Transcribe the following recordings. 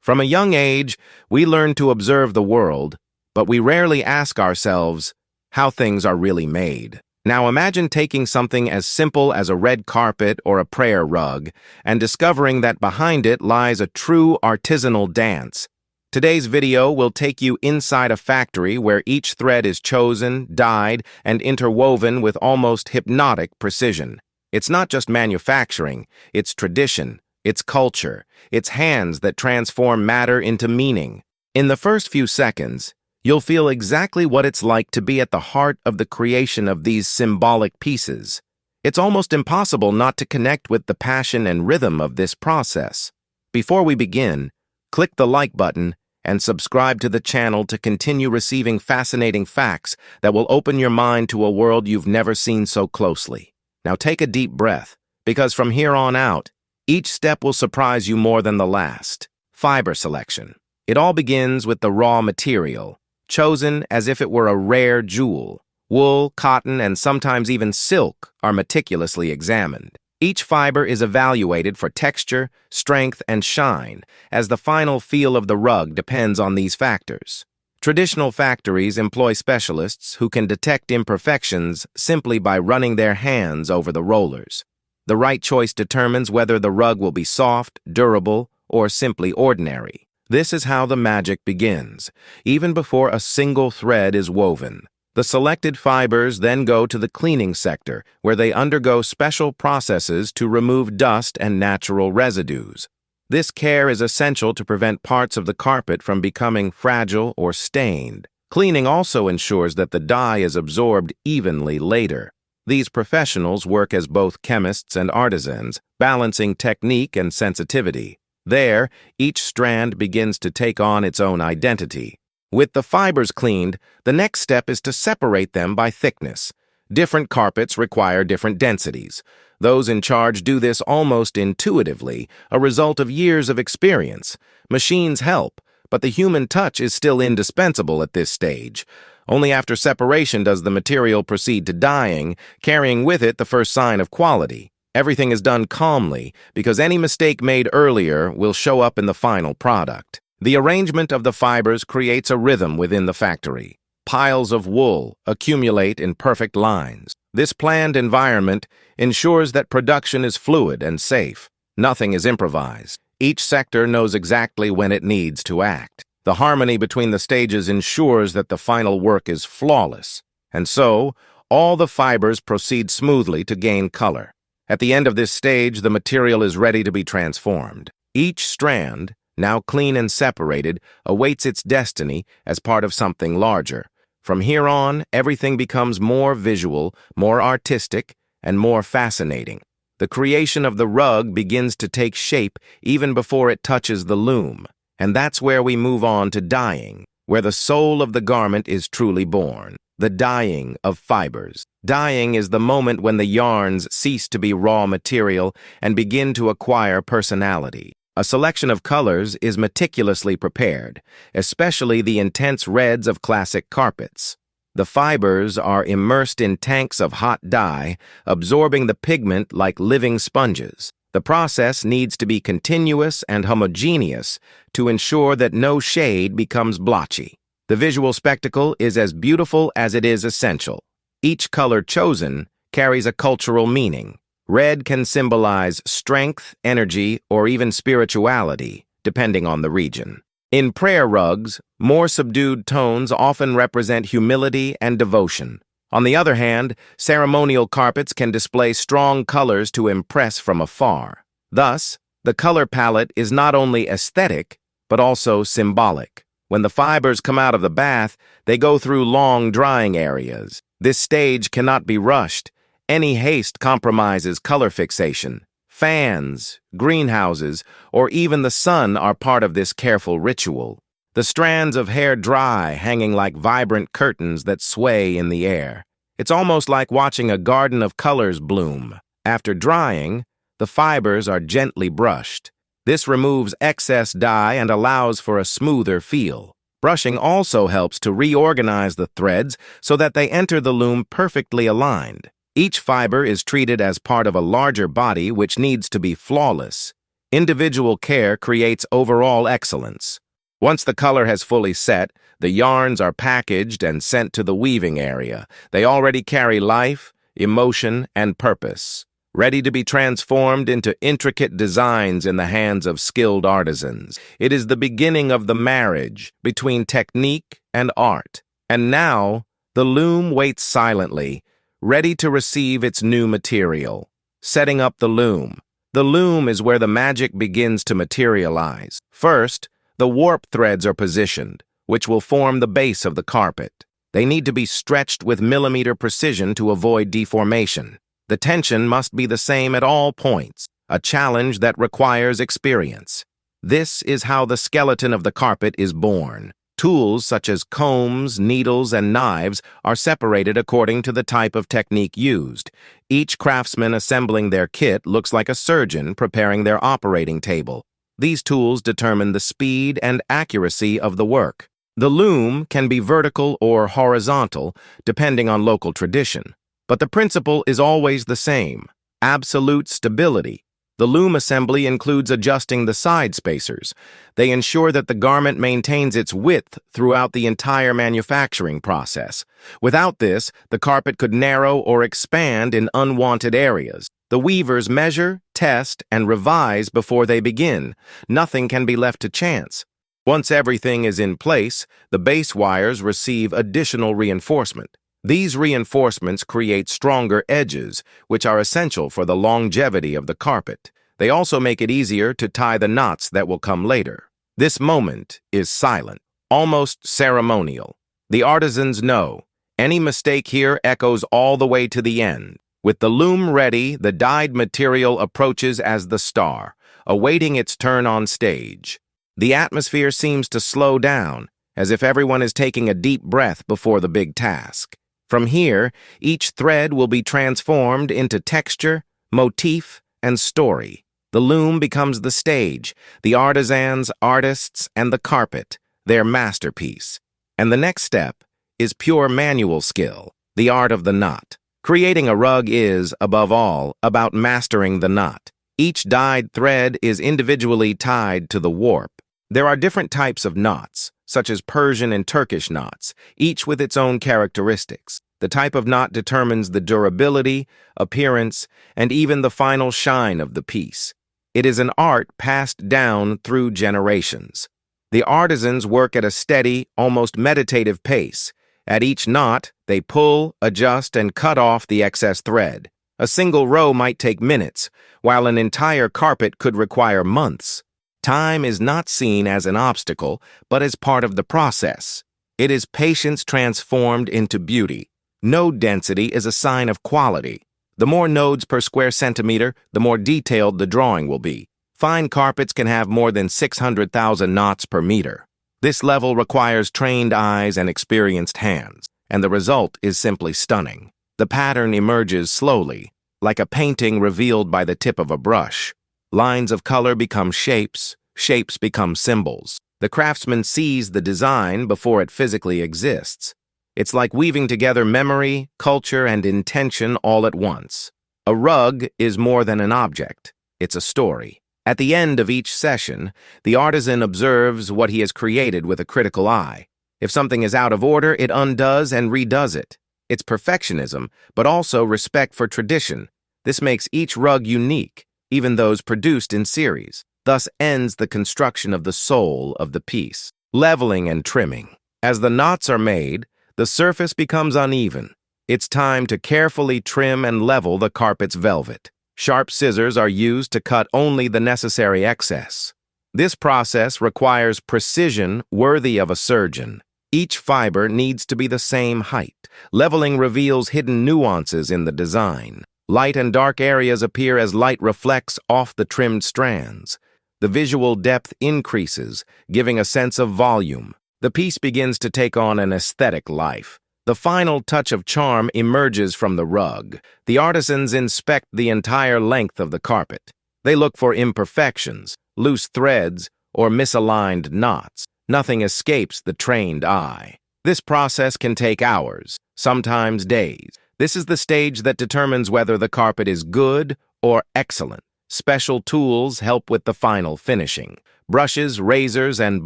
From a young age, we learn to observe the world, but we rarely ask ourselves how things are really made. Now imagine taking something as simple as a red carpet or a prayer rug and discovering that behind it lies a true artisanal dance. Today's video will take you inside a factory where each thread is chosen, dyed, and interwoven with almost hypnotic precision. It's not just manufacturing, it's tradition, it's culture, it's hands that transform matter into meaning. In the first few seconds, you'll feel exactly what it's like to be at the heart of the creation of these symbolic pieces. It's almost impossible not to connect with the passion and rhythm of this process. Before we begin, click the like button and subscribe to the channel to continue receiving fascinating facts that will open your mind to a world you've never seen so closely. Now take a deep breath, because from here on out, each step will surprise you more than the last. Fiber selection. It all begins with the raw material, chosen as if it were a rare jewel. Wool, cotton, and sometimes even silk are meticulously examined. Each fiber is evaluated for texture, strength, and shine, as the final feel of the rug depends on these factors. Traditional factories employ specialists who can detect imperfections simply by running their hands over the rollers. The right choice determines whether the rug will be soft, durable, or simply ordinary. This is how the magic begins, even before a single thread is woven. The selected fibers then go to the cleaning sector, where they undergo special processes to remove dust and natural residues. This care is essential to prevent parts of the carpet from becoming fragile or stained. Cleaning also ensures that the dye is absorbed evenly later. These professionals work as both chemists and artisans, balancing technique and sensitivity. There, each strand begins to take on its own identity. With the fibers cleaned, the next step is to separate them by thickness. Different carpets require different densities. Those in charge do this almost intuitively, a result of years of experience. Machines help, but the human touch is still indispensable at this stage. Only after separation does the material proceed to dyeing, carrying with it the first sign of quality. Everything is done calmly, because any mistake made earlier will show up in the final product. The arrangement of the fibers creates a rhythm within the factory. Piles of wool accumulate in perfect lines. This planned environment ensures that production is fluid and safe. Nothing is improvised. Each sector knows exactly when it needs to act. The harmony between the stages ensures that the final work is flawless. And so, all the fibers proceed smoothly to gain color. At the end of this stage, the material is ready to be transformed. Each strand, now clean and separated, awaits its destiny as part of something larger. From here on, everything becomes more visual, more artistic, and more fascinating. The creation of the rug begins to take shape even before it touches the loom. And that's where we move on to dyeing, where the soul of the garment is truly born. The dyeing of fibers. Dyeing is the moment when the yarns cease to be raw material and begin to acquire personality. A selection of colors is meticulously prepared, especially the intense reds of classic carpets. The fibers are immersed in tanks of hot dye, absorbing the pigment like living sponges. The process needs to be continuous and homogeneous to ensure that no shade becomes blotchy. The visual spectacle is as beautiful as it is essential. Each color chosen carries a cultural meaning. Red can symbolize strength, energy, or even spirituality, depending on the region. In prayer rugs, more subdued tones often represent humility and devotion. On the other hand, ceremonial carpets can display strong colors to impress from afar. Thus, the color palette is not only aesthetic, but also symbolic. When the fibers come out of the bath, they go through long drying areas. This stage cannot be rushed. Any haste compromises color fixation. Fans, greenhouses, or even the sun are part of this careful ritual. The strands of hair dry, hanging like vibrant curtains that sway in the air. It's almost like watching a garden of colors bloom. After drying, the fibers are gently brushed. This removes excess dye and allows for a smoother feel. Brushing also helps to reorganize the threads so that they enter the loom perfectly aligned. Each fiber is treated as part of a larger body which needs to be flawless. Individual care creates overall excellence. Once the color has fully set, the yarns are packaged and sent to the weaving area. They already carry life, emotion, and purpose, ready to be transformed into intricate designs in the hands of skilled artisans. It is the beginning of the marriage between technique and art. And now, the loom waits silently, ready to receive its new material. Setting up the loom. The loom is where the magic begins to materialize. First, the warp threads are positioned, which will form the base of the carpet. They need to be stretched with millimeter precision to avoid deformation. The tension must be the same at all points, a challenge that requires experience. This is how the skeleton of the carpet is born. Tools such as combs, needles, and knives are separated according to the type of technique used. Each craftsman assembling their kit looks like a surgeon preparing their operating table. These tools determine the speed and accuracy of the work. The loom can be vertical or horizontal, depending on local tradition. But the principle is always the same: absolute stability. The loom assembly includes adjusting the side spacers. They ensure that the garment maintains its width throughout the entire manufacturing process. Without this, the carpet could narrow or expand in unwanted areas. The weavers measure, test, and revise before they begin. Nothing can be left to chance. Once everything is in place, the base wires receive additional reinforcement. These reinforcements create stronger edges, which are essential for the longevity of the carpet. They also make it easier to tie the knots that will come later. This moment is silent, almost ceremonial. The artisans know any mistake here echoes all the way to the end. With the loom ready, the dyed material approaches as the star, awaiting its turn on stage. The atmosphere seems to slow down, as if everyone is taking a deep breath before the big task. From here, each thread will be transformed into texture, motif, and story. The loom becomes the stage, the artisans, artists, and the carpet, their masterpiece. And the next step is pure manual skill, the art of the knot. Creating a rug is, above all, about mastering the knot. Each dyed thread is individually tied to the warp. There are different types of knots, such as Persian and Turkish knots, each with its own characteristics. The type of knot determines the durability, appearance, and even the final shine of the piece. It is an art passed down through generations. The artisans work at a steady, almost meditative pace. At each knot, they pull, adjust, and cut off the excess thread. A single row might take minutes, while an entire carpet could require months. Time is not seen as an obstacle, but as part of the process. It is patience transformed into beauty. Node density is a sign of quality. The more nodes per square centimeter, the more detailed the drawing will be. Fine carpets can have more than 600,000 knots per meter. This level requires trained eyes and experienced hands, and the result is simply stunning. The pattern emerges slowly, like a painting revealed by the tip of a brush. Lines of color become shapes, shapes become symbols. The craftsman sees the design before it physically exists. It's like weaving together memory, culture, and intention all at once. A rug is more than an object. It's a story. At the end of each session, the artisan observes what he has created with a critical eye. If something is out of order, it undoes and redoes it. It's perfectionism, but also respect for tradition. This makes each rug unique, even those produced in series. Thus ends the construction of the soul of the piece. Leveling and trimming. As the knots are made, the surface becomes uneven. It's time to carefully trim and level the carpet's velvet. Sharp scissors are used to cut only the necessary excess. This process requires precision worthy of a surgeon. Each fiber needs to be the same height. Leveling reveals hidden nuances in the design. Light and dark areas appear as light reflects off the trimmed strands. The visual depth increases, giving a sense of volume. The piece begins to take on an aesthetic life. The final touch of charm emerges from the rug. The artisans inspect the entire length of the carpet. They look for imperfections, loose threads, or misaligned knots. Nothing escapes the trained eye. This process can take hours, sometimes days. This is the stage that determines whether the carpet is good or excellent. Special tools help with the final finishing. Brushes, razors, and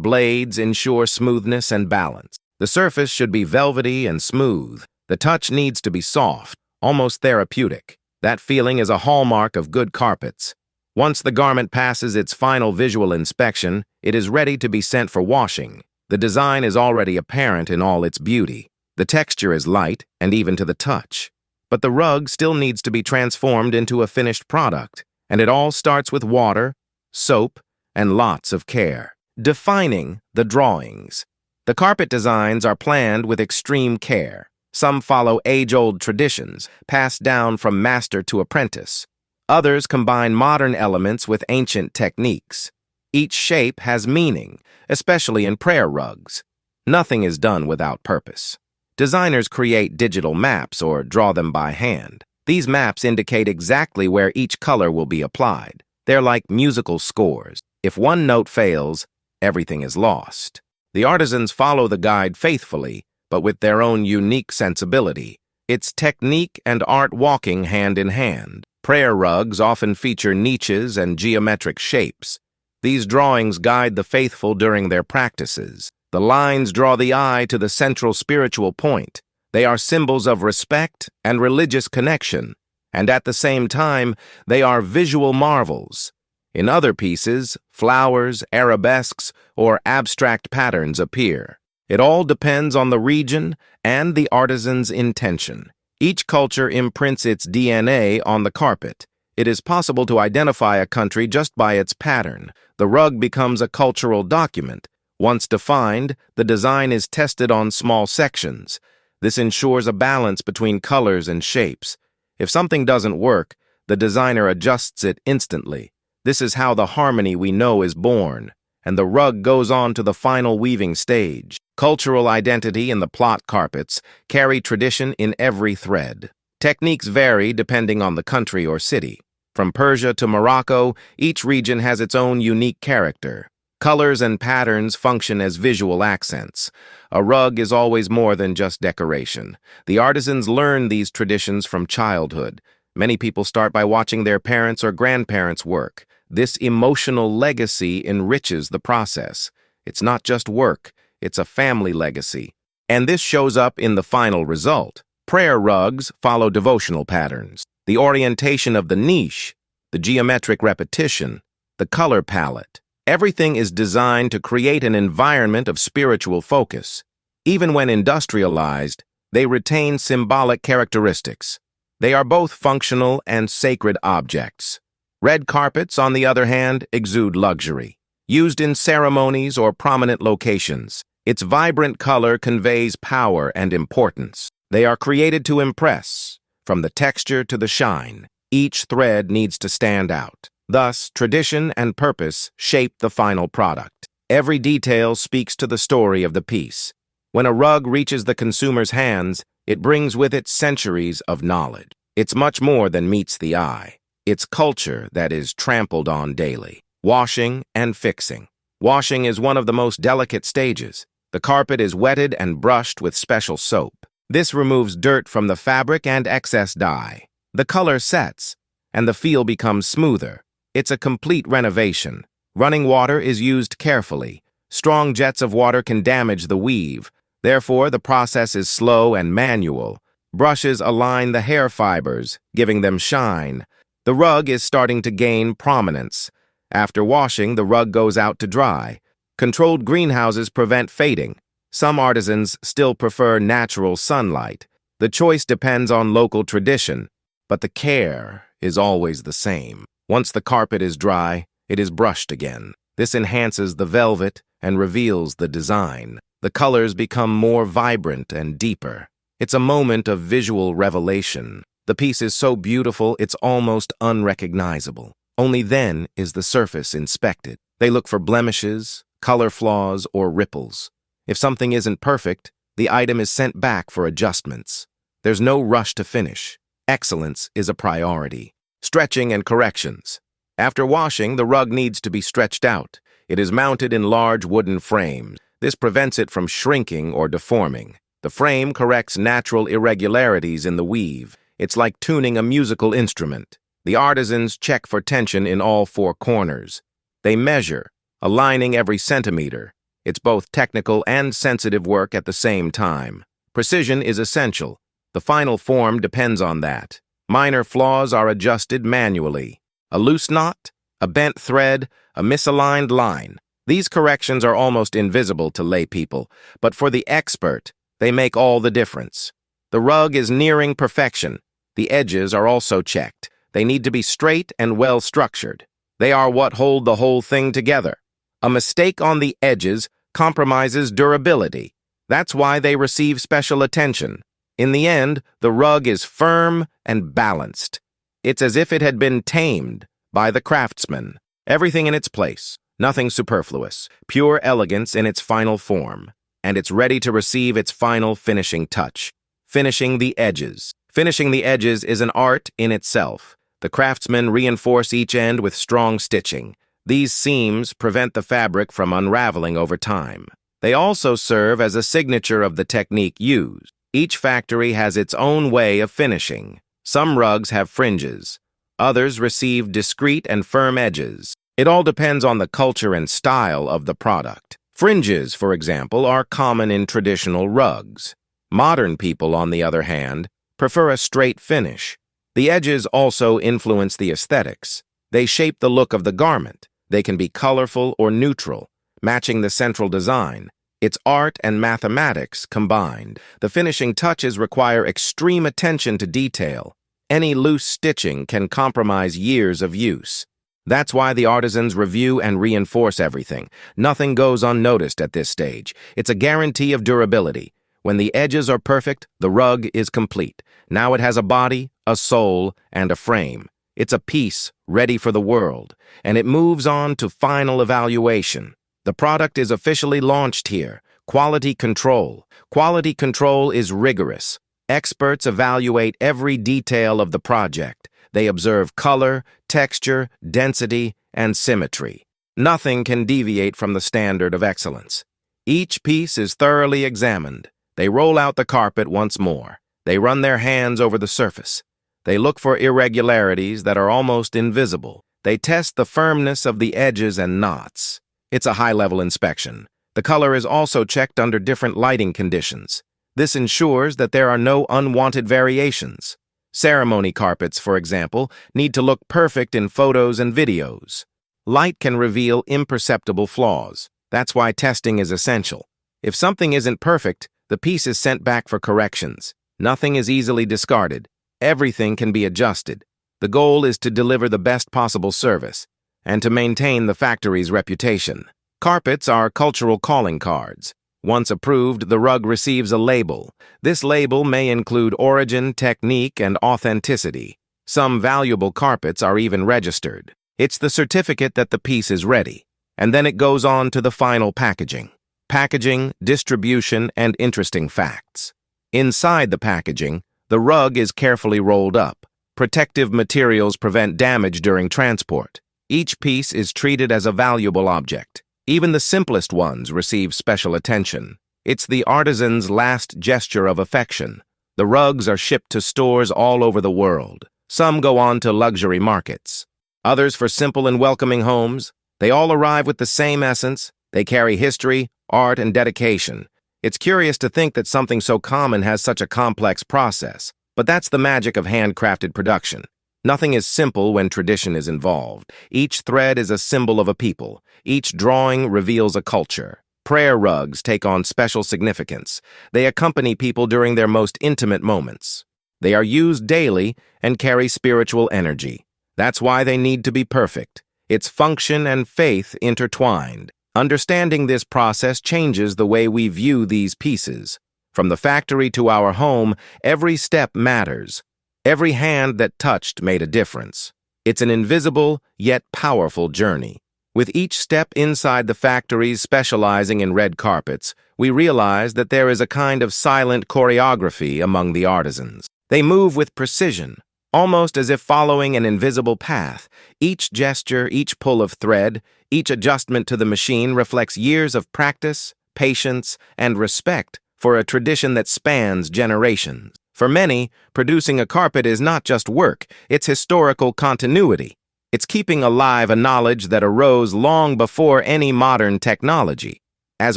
blades ensure smoothness and balance. The surface should be velvety and smooth. The touch needs to be soft, almost therapeutic. That feeling is a hallmark of good carpets. Once the garment passes its final visual inspection, it is ready to be sent for washing. The design is already apparent in all its beauty. The texture is light and even to the touch. But the rug still needs to be transformed into a finished product, and it all starts with water, soap, and lots of care. Defining the drawings. The carpet designs are planned with extreme care. Some follow age-old traditions, passed down from master to apprentice. Others combine modern elements with ancient techniques. Each shape has meaning, especially in prayer rugs. Nothing is done without purpose. Designers create digital maps or draw them by hand. These maps indicate exactly where each color will be applied. They're like musical scores. If one note fails, everything is lost. The artisans follow the guide faithfully, but with their own unique sensibility. It's technique and art walking hand in hand. Prayer rugs often feature niches and geometric shapes. These drawings guide the faithful during their practices. The lines draw the eye to the central spiritual point. They are symbols of respect and religious connection, and at the same time, they are visual marvels. In other pieces, flowers, arabesques, or abstract patterns appear. It all depends on the region and the artisan's intention. Each culture imprints its DNA on the carpet. It is possible to identify a country just by its pattern. The rug becomes a cultural document. Once defined, the design is tested on small sections. This ensures a balance between colors and shapes. If something doesn't work, the designer adjusts it instantly. This is how the harmony we know is born, and the rug goes on to the final weaving stage. Cultural identity in the plot carpets carry tradition in every thread. Techniques vary depending on the country or city. From Persia to Morocco, each region has its own unique character. Colors and patterns function as visual accents. A rug is always more than just decoration. The artisans learn these traditions from childhood. Many people start by watching their parents or grandparents work. This emotional legacy enriches the process. It's not just work, it's a family legacy. And this shows up in the final result. Prayer rugs follow devotional patterns. The orientation of the niche, the geometric repetition, the color palette. Everything is designed to create an environment of spiritual focus. Even when industrialized, they retain symbolic characteristics. They are both functional and sacred objects. Red carpets, on the other hand, exude luxury. Used in ceremonies or prominent locations, its vibrant color conveys power and importance. They are created to impress. From the texture to the shine, each thread needs to stand out. Thus, tradition and purpose shape the final product. Every detail speaks to the story of the piece. When a rug reaches the consumer's hands, it brings with it centuries of knowledge. It's much more than meets the eye. It's culture that is trampled on daily. Washing and fixing. Washing is one of the most delicate stages. The carpet is wetted and brushed with special soap. This removes dirt from the fabric and excess dye. The color sets, and the feel becomes smoother. It's a complete renovation. Running water is used carefully. Strong jets of water can damage the weave. Therefore, the process is slow and manual. Brushes align the hair fibers, giving them shine. The rug is starting to gain prominence. After washing, the rug goes out to dry. Controlled greenhouses prevent fading. Some artisans still prefer natural sunlight. The choice depends on local tradition, but the care is always the same. Once the carpet is dry, it is brushed again. This enhances the velvet and reveals the design. The colors become more vibrant and deeper. It's a moment of visual revelation. The piece is so beautiful it's almost unrecognizable. Only then is the surface inspected. They look for blemishes, color flaws, or ripples. If something isn't perfect, the item is sent back for adjustments. There's no rush to finish. Excellence is a priority. Stretching and corrections. After washing, the rug needs to be stretched out. It is mounted in large wooden frames. This prevents it from shrinking or deforming. The frame corrects natural irregularities in the weave. It's like tuning a musical instrument. The artisans check for tension in all four corners. They measure, aligning every centimeter. It's both technical and sensitive work at the same time. Precision is essential. The final form depends on that. Minor flaws are adjusted manually. A loose knot, a bent thread, a misaligned line. These corrections are almost invisible to lay people, but for the expert, they make all the difference. The rug is nearing perfection. The edges are also checked. They need to be straight and well-structured. They are what hold the whole thing together. A mistake on the edges compromises durability. That's why they receive special attention. In the end, the rug is firm and balanced. It's as if it had been tamed by the craftsman. Everything in its place, nothing superfluous, pure elegance in its final form. And it's ready to receive its final finishing touch. Finishing the edges. Finishing the edges is an art in itself. The craftsmen reinforce each end with strong stitching. These seams prevent the fabric from unraveling over time. They also serve as a signature of the technique used. Each factory has its own way of finishing. Some rugs have fringes. Others receive discreet and firm edges. It all depends on the culture and style of the product. Fringes, for example, are common in traditional rugs. Modern people, on the other hand, prefer a straight finish. The edges also influence the aesthetics. They shape the look of the garment. They can be colorful or neutral, matching the central design. It's art and mathematics combined. The finishing touches require extreme attention to detail. Any loose stitching can compromise years of use. That's why the artisans review and reinforce everything. Nothing goes unnoticed at this stage. It's a guarantee of durability. When the edges are perfect, the rug is complete. Now it has a body, a soul, and a frame. It's a piece ready for the world, and it moves on to final evaluation. The product is officially launched here. Quality control. Quality control is rigorous. Experts evaluate every detail of the project. They observe color, texture, density, and symmetry. Nothing can deviate from the standard of excellence. Each piece is thoroughly examined. They roll out the carpet once more. They run their hands over the surface. They look for irregularities that are almost invisible. They test the firmness of the edges and knots. It's a high-level inspection. The color is also checked under different lighting conditions. This ensures that there are no unwanted variations. Ceremony carpets, for example, need to look perfect in photos and videos. Light can reveal imperceptible flaws. That's why testing is essential. If something isn't perfect, the piece is sent back for corrections. Nothing is easily discarded. Everything can be adjusted. The goal is to deliver the best possible service and to maintain the factory's reputation. Carpets are cultural calling cards. Once approved, the rug receives a label. This label may include origin, technique, and authenticity. Some valuable carpets are even registered. It's the certificate that the piece is ready. And then it goes on to the final packaging. Packaging, distribution, and interesting facts. Inside the packaging, the rug is carefully rolled up. Protective materials prevent damage during transport. Each piece is treated as a valuable object. Even the simplest ones receive special attention. It's the artisan's last gesture of affection. The rugs are shipped to stores all over the world. Some go on to luxury markets. Others for simple and welcoming homes. They all arrive with the same essence. They carry history, art, and dedication. It's curious to think that something so common has such a complex process. But that's the magic of handcrafted production. Nothing is simple when tradition is involved. Each thread is a symbol of a people. Each drawing reveals a culture. Prayer rugs take on special significance. They accompany people during their most intimate moments. They are used daily and carry spiritual energy. That's why they need to be perfect. It's function and faith intertwined. Understanding this process changes the way we view these pieces. From the factory to our home, every step matters. Every hand that touched made a difference. It's an invisible, yet powerful journey. With each step inside the factories specializing in red carpets, we realize that there is a kind of silent choreography among the artisans. They move with precision, almost as if following an invisible path. Each gesture, each pull of thread, each adjustment to the machine reflects years of practice, patience, and respect for a tradition that spans generations. For many, producing a carpet is not just work, it's historical continuity. It's keeping alive a knowledge that arose long before any modern technology. As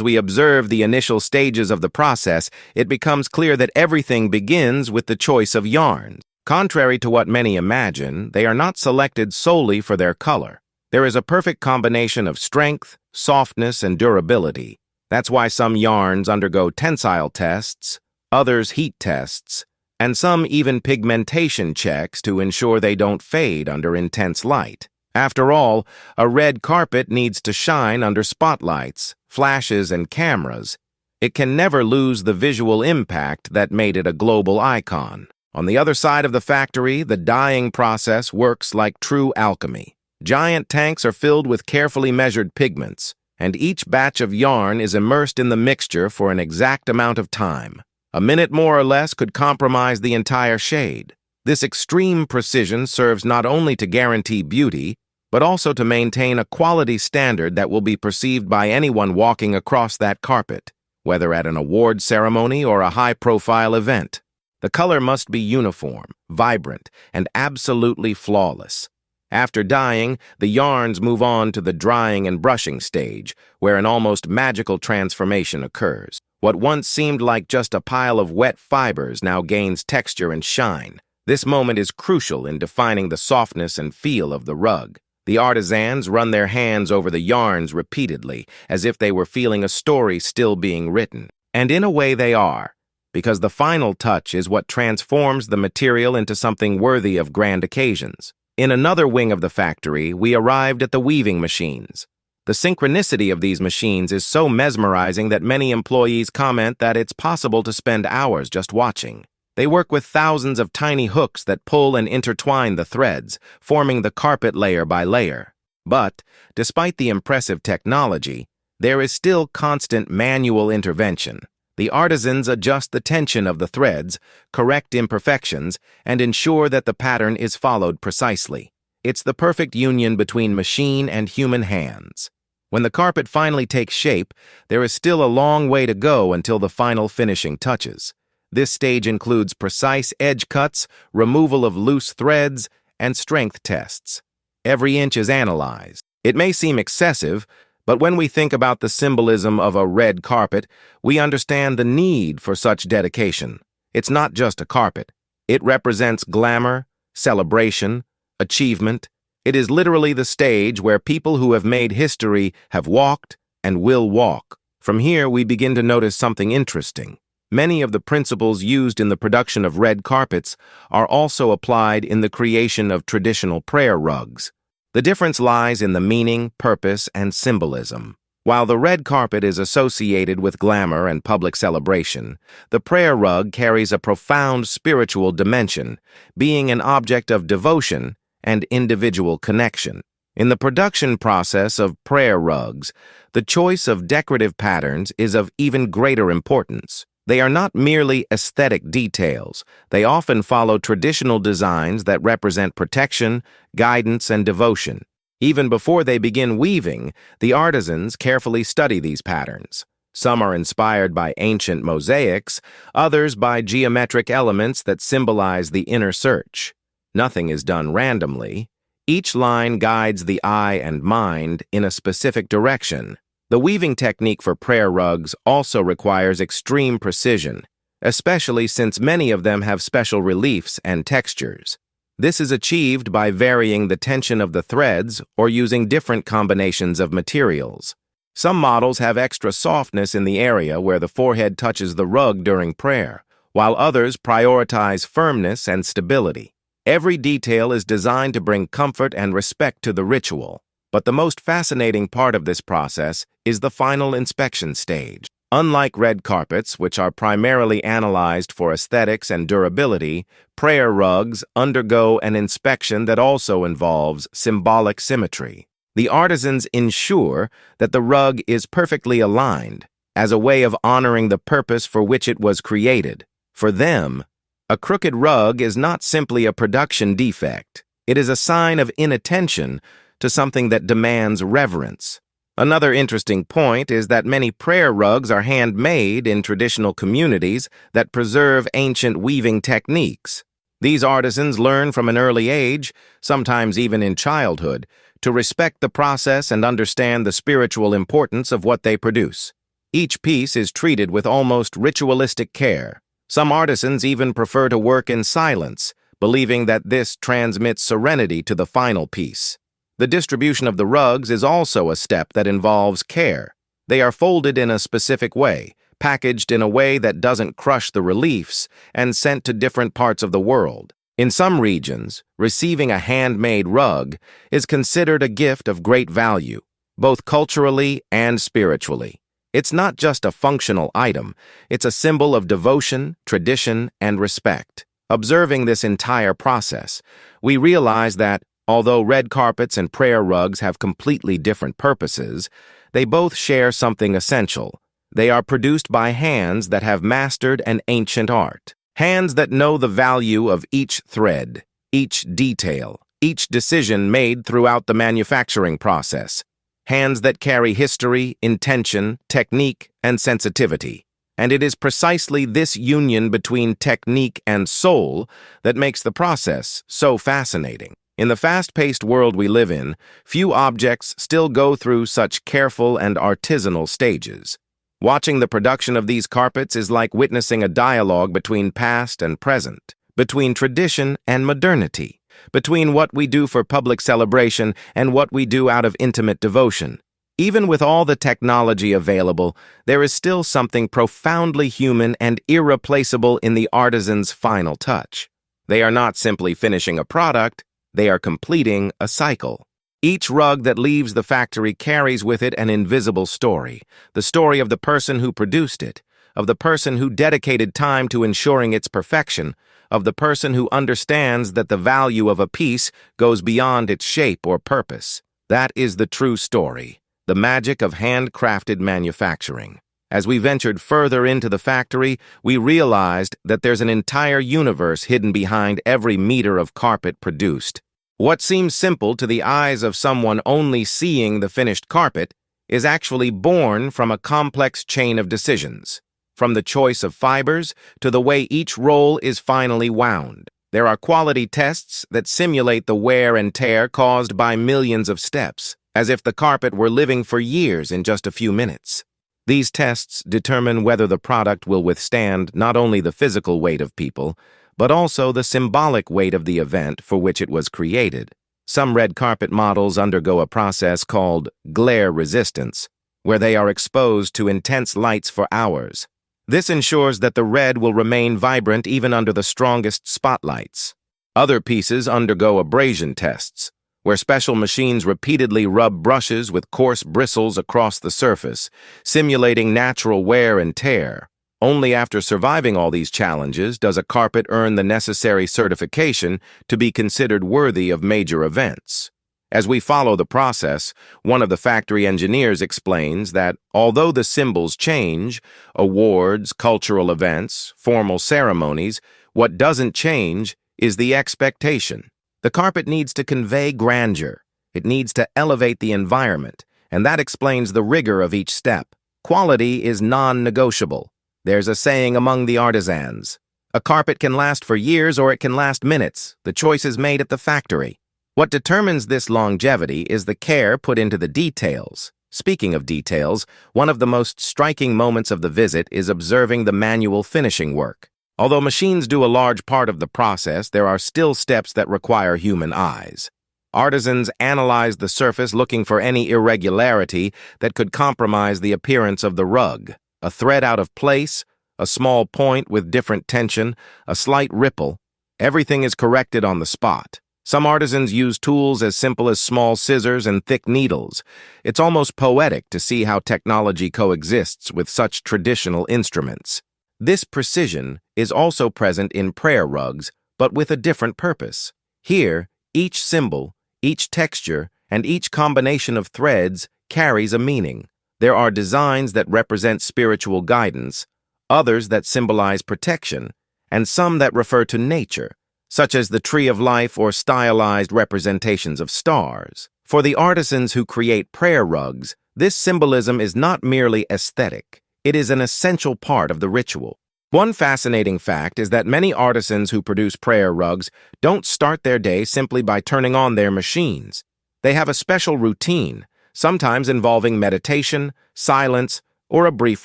we observe the initial stages of the process, it becomes clear that everything begins with the choice of yarns. Contrary to what many imagine, they are not selected solely for their color. There is a perfect combination of strength, softness, and durability. That's why some yarns undergo tensile tests, others heat tests, and some even pigmentation checks to ensure they don't fade under intense light. After all, a red carpet needs to shine under spotlights, flashes, and cameras. It can never lose the visual impact that made it a global icon. On the other side of the factory, the dyeing process works like true alchemy. Giant tanks are filled with carefully measured pigments, and each batch of yarn is immersed in the mixture for an exact amount of time. A minute more or less could compromise the entire shade. This extreme precision serves not only to guarantee beauty, but also to maintain a quality standard that will be perceived by anyone walking across that carpet, whether at an award ceremony or a high-profile event. The color must be uniform, vibrant, and absolutely flawless. After dyeing, the yarns move on to the drying and brushing stage, where an almost magical transformation occurs. What once seemed like just a pile of wet fibers now gains texture and shine. This moment is crucial in defining the softness and feel of the rug. The artisans run their hands over the yarns repeatedly, as if they were feeling a story still being written. And in a way they are, because the final touch is what transforms the material into something worthy of grand occasions. In another wing of the factory, we arrived at the weaving machines. The synchronicity of these machines is so mesmerizing that many employees comment that it's possible to spend hours just watching. They work with thousands of tiny hooks that pull and intertwine the threads, forming the carpet layer by layer. But, despite the impressive technology, there is still constant manual intervention. The artisans adjust the tension of the threads, correct imperfections, and ensure that the pattern is followed precisely. It's the perfect union between machine and human hands. When the carpet finally takes shape, there is still a long way to go until the final finishing touches. This stage includes precise edge cuts, removal of loose threads, and strength tests. Every inch is analyzed. It may seem excessive, but when we think about the symbolism of a red carpet, we understand the need for such dedication. It's not just a carpet. It represents glamour, celebration, achievement. It is literally the stage where people who have made history have walked and will walk. From here, we begin to notice something interesting. Many of the principles used in the production of red carpets are also applied in the creation of traditional prayer rugs. The difference lies in the meaning, purpose, and symbolism. While the red carpet is associated with glamour and public celebration, the prayer rug carries a profound spiritual dimension, being an object of devotion and individual connection. In the production process of prayer rugs, the choice of decorative patterns is of even greater importance. They are not merely aesthetic details. They often follow traditional designs that represent protection, guidance, and devotion. Even before they begin weaving, the artisans carefully study these patterns. Some are inspired by ancient mosaics, others by geometric elements that symbolize the inner search. Nothing is done randomly. Each line guides the eye and mind in a specific direction. The weaving technique for prayer rugs also requires extreme precision, especially since many of them have special reliefs and textures. This is achieved by varying the tension of the threads or using different combinations of materials. Some models have extra softness in the area where the forehead touches the rug during prayer, while others prioritize firmness and stability. Every detail is designed to bring comfort and respect to the ritual. But the most fascinating part of this process is the final inspection stage. Unlike red carpets, which are primarily analyzed for aesthetics and durability, prayer rugs undergo an inspection that also involves symbolic symmetry. The artisans ensure that the rug is perfectly aligned, as a way of honoring the purpose for which it was created. For them, a crooked rug is not simply a production defect. It is a sign of inattention to something that demands reverence. Another interesting point is that many prayer rugs are handmade in traditional communities that preserve ancient weaving techniques. These artisans learn from an early age, sometimes even in childhood, to respect the process and understand the spiritual importance of what they produce. Each piece is treated with almost ritualistic care. Some artisans even prefer to work in silence, believing that this transmits serenity to the final piece. The distribution of the rugs is also a step that involves care. They are folded in a specific way, packaged in a way that doesn't crush the reliefs, and sent to different parts of the world. In some regions, receiving a handmade rug is considered a gift of great value, both culturally and spiritually. It's not just a functional item, it's a symbol of devotion, tradition, and respect. Observing this entire process, we realize that, although red carpets and prayer rugs have completely different purposes, they both share something essential. They are produced by hands that have mastered an ancient art. Hands that know the value of each thread, each detail, each decision made throughout the manufacturing process. Hands that carry history, intention, technique, and sensitivity. And it is precisely this union between technique and soul that makes the process so fascinating. In the fast-paced world we live in, few objects still go through such careful and artisanal stages. Watching the production of these carpets is like witnessing a dialogue between past and present, between tradition and modernity, between what we do for public celebration and what we do out of intimate devotion. Even with all the technology available, there is still something profoundly human and irreplaceable in the artisan's final touch. They are not simply finishing a product, they are completing a cycle. Each rug that leaves the factory carries with it an invisible story, the story of the person who produced it, of the person who dedicated time to ensuring its perfection, of the person who understands that the value of a piece goes beyond its shape or purpose. That is the true story, the magic of handcrafted manufacturing. As we ventured further into the factory, we realized that there's an entire universe hidden behind every meter of carpet produced. What seems simple to the eyes of someone only seeing the finished carpet is actually born from a complex chain of decisions, from the choice of fibers to the way each roll is finally wound. There are quality tests that simulate the wear and tear caused by millions of steps, as if the carpet were living for years in just a few minutes. These tests determine whether the product will withstand not only the physical weight of people, but also the symbolic weight of the event for which it was created. Some red carpet models undergo a process called glare resistance, where they are exposed to intense lights for hours. This ensures that the red will remain vibrant even under the strongest spotlights. Other pieces undergo abrasion tests, where special machines repeatedly rub brushes with coarse bristles across the surface, simulating natural wear and tear. Only after surviving all these challenges does a carpet earn the necessary certification to be considered worthy of major events. As we follow the process, one of the factory engineers explains that although the symbols change, awards, cultural events, formal ceremonies, what doesn't change is the expectation. The carpet needs to convey grandeur. It needs to elevate the environment, and that explains the rigor of each step. Quality is non-negotiable. There's a saying among the artisans: a carpet can last for years or it can last minutes. The choice is made at the factory. What determines this longevity is the care put into the details. Speaking of details, one of the most striking moments of the visit is observing the manual finishing work. Although machines do a large part of the process, there are still steps that require human eyes. Artisans analyze the surface looking for any irregularity that could compromise the appearance of the rug. A thread out of place, a small point with different tension, a slight ripple, everything is corrected on the spot. Some artisans use tools as simple as small scissors and thick needles. It's almost poetic to see how technology coexists with such traditional instruments. This precision is also present in prayer rugs, but with a different purpose. Here, each symbol, each texture, and each combination of threads carries a meaning. There are designs that represent spiritual guidance, others that symbolize protection, and some that refer to nature, such as the tree of life or stylized representations of stars. For the artisans who create prayer rugs, This symbolism is not merely aesthetic, it is an essential part of the ritual. One fascinating fact is that many artisans who produce prayer rugs don't start their day simply by turning on their machines. They have a special routine, sometimes involving meditation, silence, or a brief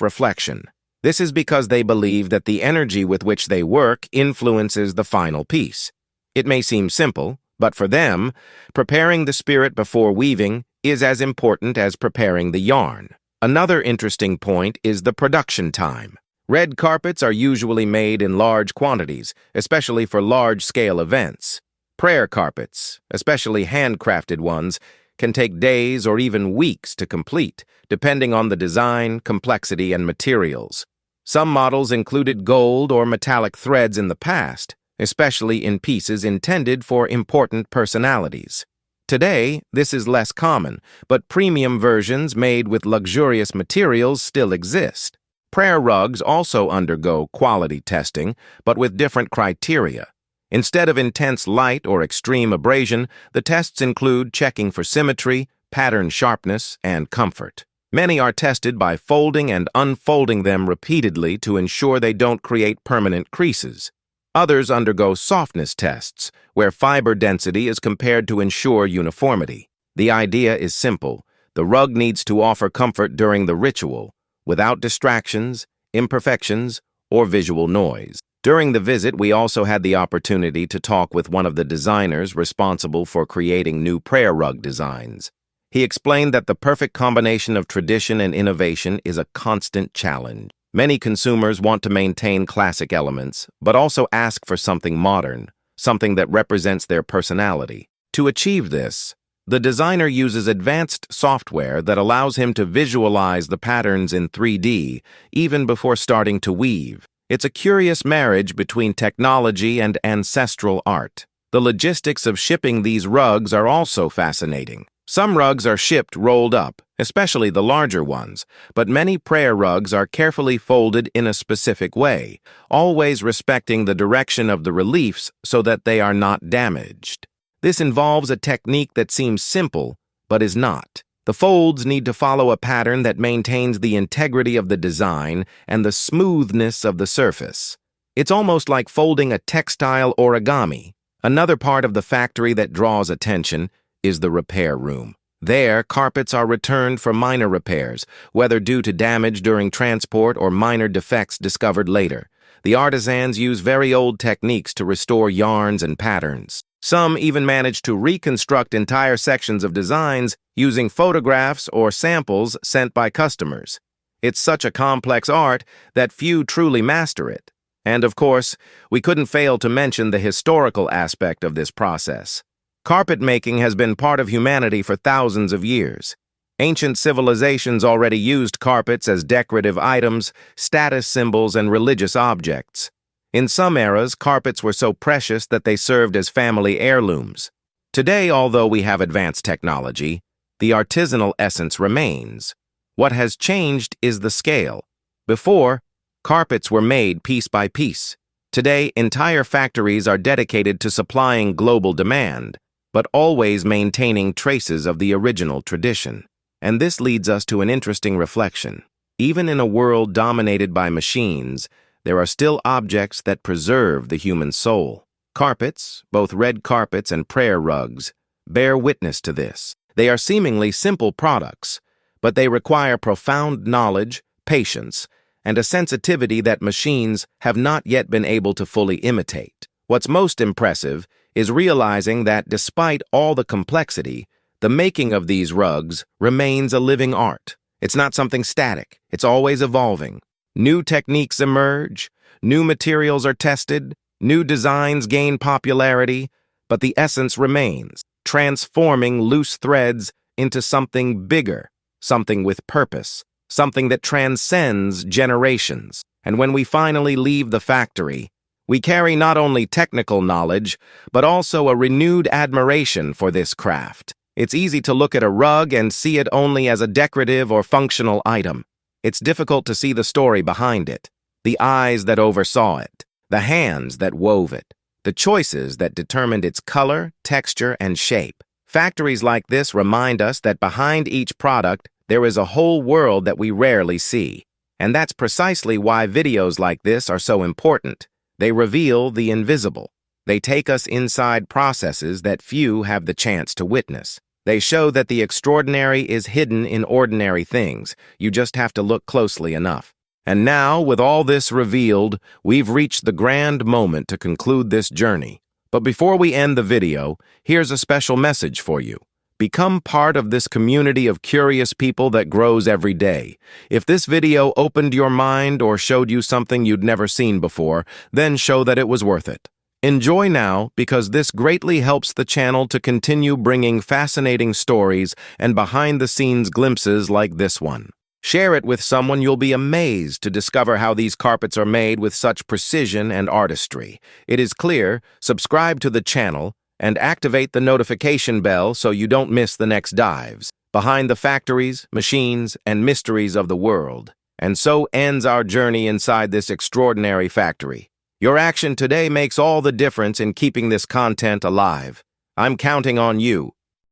reflection. This is because they believe that the energy with which they work influences the final piece. It may seem simple, but for them, preparing the spirit before weaving is as important as preparing the yarn. Another interesting point is the production time. Red carpets are usually made in large quantities, especially for large-scale events. Prayer carpets, especially handcrafted ones, can take days or even weeks to complete, depending on the design, complexity, and materials. Some models included gold or metallic threads in the past, especially in pieces intended for important personalities. Today, this is less common, but premium versions made with luxurious materials still exist. Prayer rugs also undergo quality testing, but with different criteria. Instead of intense light or extreme abrasion, the tests include checking for symmetry, pattern sharpness, and comfort. Many are tested by folding and unfolding them repeatedly to ensure they don't create permanent creases. Others undergo softness tests, where fiber density is compared to ensure uniformity. The idea is simple. The rug needs to offer comfort during the ritual, without distractions, imperfections, or visual noise. During the visit, we also had the opportunity to talk with one of the designers responsible for creating new prayer rug designs. He explained that the perfect combination of tradition and innovation is a constant challenge. Many consumers want to maintain classic elements, but also ask for something modern, something that represents their personality. To achieve this, the designer uses advanced software that allows him to visualize the patterns in 3D even before starting to weave. It's a curious marriage between technology and ancestral art. The logistics of shipping these rugs are also fascinating. Some rugs are shipped rolled up, especially the larger ones, but many prayer rugs are carefully folded in a specific way, always respecting the direction of the reliefs so that they are not damaged. This involves a technique that seems simple, but is not. The folds need to follow a pattern that maintains the integrity of the design and the smoothness of the surface. It's almost like folding a textile origami. Another part of the factory that draws attention is the repair room. There, carpets are returned for minor repairs, whether due to damage during transport or minor defects discovered later. The artisans use very old techniques to restore yarns and patterns. Some even manage to reconstruct entire sections of designs using photographs or samples sent by customers. It's such a complex art that few truly master it. And of course, we couldn't fail to mention the historical aspect of this process. Carpet making has been part of humanity for thousands of years. Ancient civilizations already used carpets as decorative items, status symbols, and religious objects. In some eras, carpets were so precious that they served as family heirlooms. Today, although we have advanced technology, the artisanal essence remains. What has changed is the scale. Before, carpets were made piece by piece. Today, entire factories are dedicated to supplying global demand, but always maintaining traces of the original tradition. And this leads us to an interesting reflection. Even in a world dominated by machines, there are still objects that preserve the human soul. Carpets, both red carpets and prayer rugs, bear witness to this. They are seemingly simple products, but they require profound knowledge, patience, and a sensitivity that machines have not yet been able to fully imitate. What's most impressive is realizing that despite all the complexity, the making of these rugs remains a living art. It's not something static. It's always evolving. New techniques emerge, new materials are tested, new designs gain popularity, but the essence remains, transforming loose threads into something bigger, something with purpose, something that transcends generations. And when we finally leave the factory, we carry not only technical knowledge, but also a renewed admiration for this craft. It's easy to look at a rug and see it only as a decorative or functional item. It's difficult to see the story behind it, the eyes that oversaw it, the hands that wove it, the choices that determined its color, texture, and shape. Factories like this remind us that behind each product, there is a whole world that we rarely see. And that's precisely why videos like this are so important. They reveal the invisible. They take us inside processes that few have the chance to witness. They show that the extraordinary is hidden in ordinary things. You just have to look closely enough. And now, with all this revealed, we've reached the grand moment to conclude this journey. But before we end the video, here's a special message for you. Become part of this community of curious people that grows every day. If this video opened your mind or showed you something you'd never seen before, then show that it was worth it. Enjoy now, because this greatly helps the channel to continue bringing fascinating stories and behind-the-scenes glimpses like this one. Share it with someone. You'll be amazed to discover how these carpets are made with such precision and artistry. It is clear, subscribe to the channel and activate the notification bell so you don't miss the next dives behind the factories, machines, and mysteries of the world. And so ends our journey inside this extraordinary factory. Your action today makes all the difference in keeping this content alive. I'm counting on you.